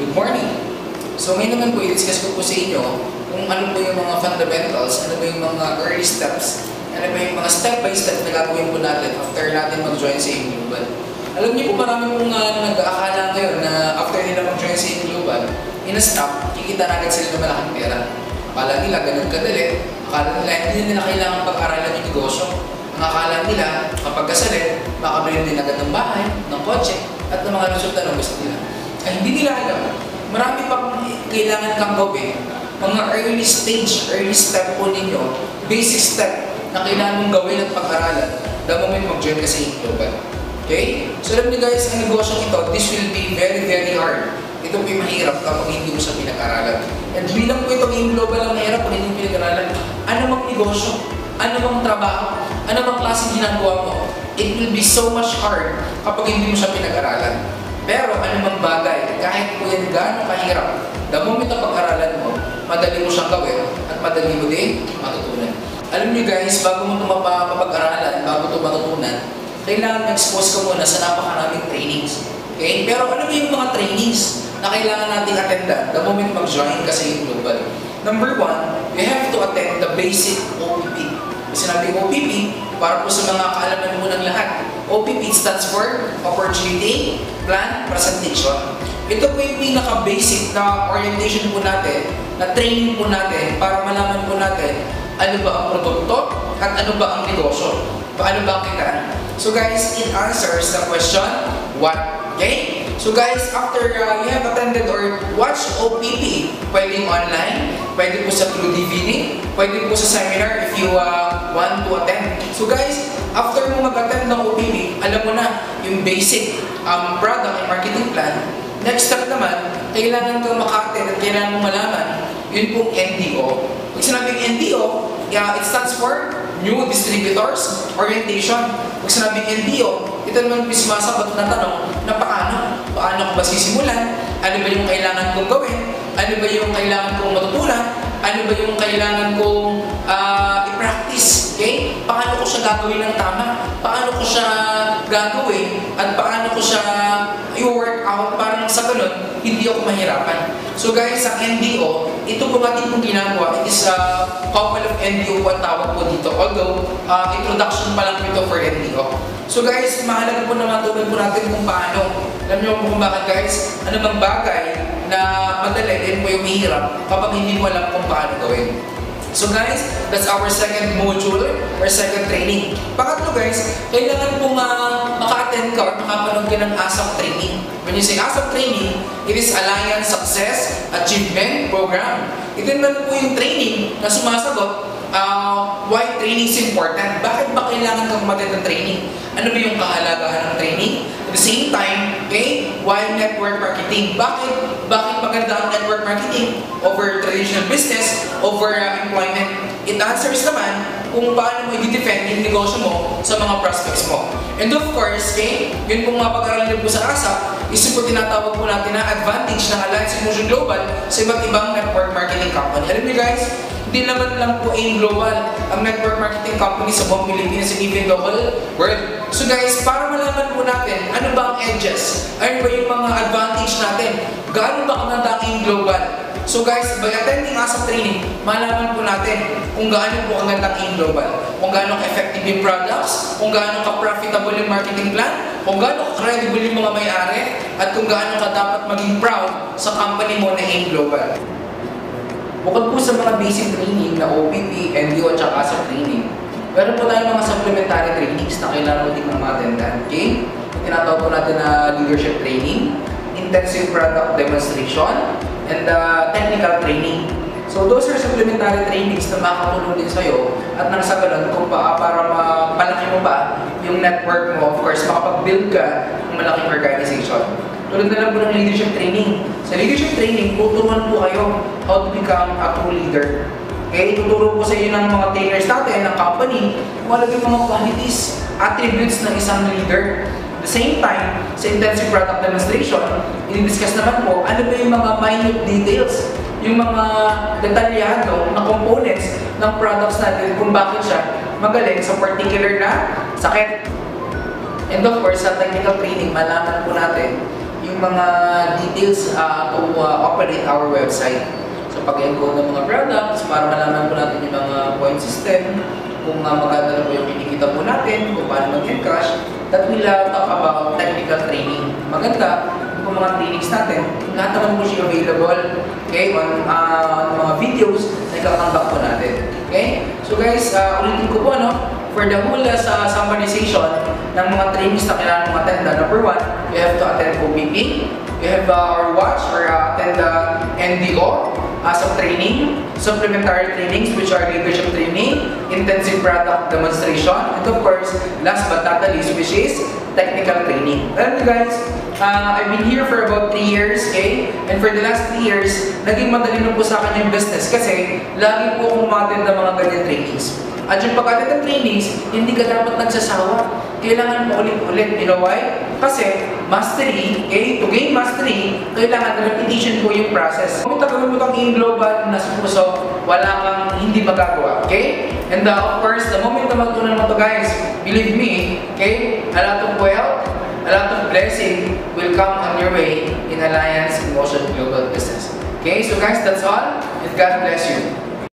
Good morning! So ngayon naman po, i-discuss ko po sa inyo kung ano po yung mga fundamentals, ano po yung mga early steps, ano po yung mga step-by-step na gagawin po natin after natin mag-join sa AIM Global. Alam niyo po, marami pong nag-aakala ngayon na after nila mag-join sa AIM Global, in a stop, kikita na agad sila ng malaking pera. Akala nila ganun kadali, akala nila hindi nila kailangan pag-aralan yung negosyo. Ang akala nila, kapag kasali, makabili din agad ng bahay, ng kotse, at ng mga resulta ng gusto nila. Ay hindi nila alam. Marami pang kailangan kang gawin. Mga early stage, early step po ninyo, basic step na kailangan mong gawin at pag-aralan the moment mag-join ka sa AIM Global. Okay? So alam niyo guys, ang negosyo ito, this will be very, very hard. Ito po yung mahirap kapag hindi mo siya pinag-aralan. And bilang po itong AIM Global ang mahirap kung hindi mo pinag-aralan, ano mang negosyo, ano mang trabaho, ano mang klaseng ginagawa mo, it will be so much hard kapag hindi mo siya pinag-aralan. Pero anumang bagay, kahit po yan gano'ng kahirap, the moment na pag-aralan mo, madali mo siyang gawin at madali mo din matutunan. Alam niyo guys, bago mo ito mapag-aralan, bago ito matutunan, kailangan expose ka muna sa napakaraming trainings. Okay? Pero ano ba yung mga trainings na kailangan nating attendan the moment mag-join ka sa AIM Global? Number one, you have to attend the basic OPP. Sinabi OPP, para po sa mga kaalaman mo ng lahat. OPP stands for Opportunity Plan Presentation. Ito po yung pinaka-basic na orientation po natin, na training po natin para malaman po natin ano ba ang produkto at ano ba ang negosyo. Paano ba ang kitaan? So guys, it answers the question, what? Okay? So guys, after you have attended or watched OPP, pwedeng online, pwede po sa through DVD, pwede po sa seminar if you want to attend. So guys, after mo mag-attend ng OPP, alam mo na yung basic product and marketing plan. Next step naman, kailangan kang maka-attend at kailangan mo malaman, yun pong NDO. Pag sinabing NDO, it stands for New Distributors Orientation. Pag sinabing NDO, ito naman yung sumasagot na tanong na paano ko ba sisimulan? Ano ba yung kailangan kong gawin? Ano ba yung kailangan kong matutunan? Ano ba yung kailangan kong i-practice? Okay? Paano ko siya gagawin ng tama? Paano ko siya gagawin? At paano ko siya i-work out para sa ganun, hindi ako mahirapan. So guys, ang NDO, ito po natin kung ginagawa. It is a couple of NDO ang tawag po dito. Although, introduction pa lang ito for NDO. So guys, mahalaga po na matunan po natin kung paano. Alam niyo kung bakit guys, ano bang bagay na madali din po yung mahirap kapag hindi mo alam kung paano gawin. So guys, that's our second module or second training. Pangatlo guys, kailangan po maka-attend ka or makapanood ka ng ASAP training. When you say ASAP training, it is Alliance Success Achievement Program. Ito naman po yung training na sumasagot why training is important. Bakit ba kailangan kang mag-attend ng training? Ano ba yung kahalagahan ng training? At the same time, okay, why network marketing? Bakit maganda ang network marketing over traditional business, over employment? It answers naman kung paano mo i-defend yung negosyo mo sa mga prospects mo. And of course, okay, yun pong mga pag-aralan po sa ASAP, is po tinatawag po natin na advantage ng Alliance Motion Global sa iba't ibang network marketing company. Alam niyo guys, hindi naman lang po AIM Global ang network marketing company sa buong Pilipinas and even the whole world. So guys, para malaman po natin ano ba ang edges, ano ba yung mga advantage natin, gaano ba kamanda ang AIM Global. So guys, by attending ASAP training, malaman po natin kung gaano po ang ganda ang AIM Global, kung gaano ka-effective yung products, kung gaano ka-profitable yung marketing plan, kung gaano ka-credible yung mga may-ari, at kung gaano ka dapat maging proud sa company mo na AIM Global. Bukod po sa mga basic training na OPP, NDO, at saka ASAP training, meron po tayong mga supplementary trainings na kailangan mo din ng mga attendan. Okay? Tinatawag po natin na leadership training, intensive product demonstration, and technical training. So those are supplementary trainings na makakatulong din sa'yo at nang sa ganun kung para mapalaki mo pa yung network mo. Of course, makapag-build ka ng malaking organization. Tulad na lang po ng leadership training. Sa leadership training, tuturuan po kayo how to become a true leader. Okay, tuturo po sa inyo ng mga trainers natin, ng company, kung ano yung mga qualities, attributes ng isang leader. At the same time, sa intensive product demonstration, i-discuss naman po ano ba yung mga minute details, yung mga detalyado na components ng products natin kung bakit siya magaling sa particular na sakit. And of course, sa technical training, malaman po natin yung yung mga details to operate our website. So pag-encode ng mga products, para malaman po natin yung mga point system, kung maganda na po yung kinikita po natin, kung paano mag-encash, that will talk about technical training. Maganda yung mga trainings natin, lahat naman po siya available, okay, on mga videos na ikakonduct po natin. Okay? So guys, ulitin ko po, for the whole summarization ng mga trainings na kailangan mong attend, number 1, you have to attend OBP, you have or watch or attend the NDO as of training, supplementary trainings which are leadership training, intensive product demonstration, and of course, last but not the least, which is technical training. And guys, I've been here for about 3 years, okay? And for the last 3 years, naging madali na po sa akin yung business kasi lagi po akong umattend ng mga ganyan trainings. At yung pag-attend ng trainings, hindi ka dapat nagsasawa. Kailangan mo ulit-ulit. You know why? Kasi mastery, okay? To gain mastery, kailangan repetition po yung process. Kung tagawin mo itong in-global na sa puso, wala kang hindi magagawa, okay? And of course, the moment na magtunan mo ito guys, believe me, okay? A lot of wealth, a lot of blessing will come on your way in Alliance in Motion Global Business. Okay, so guys, that's all, and God bless you.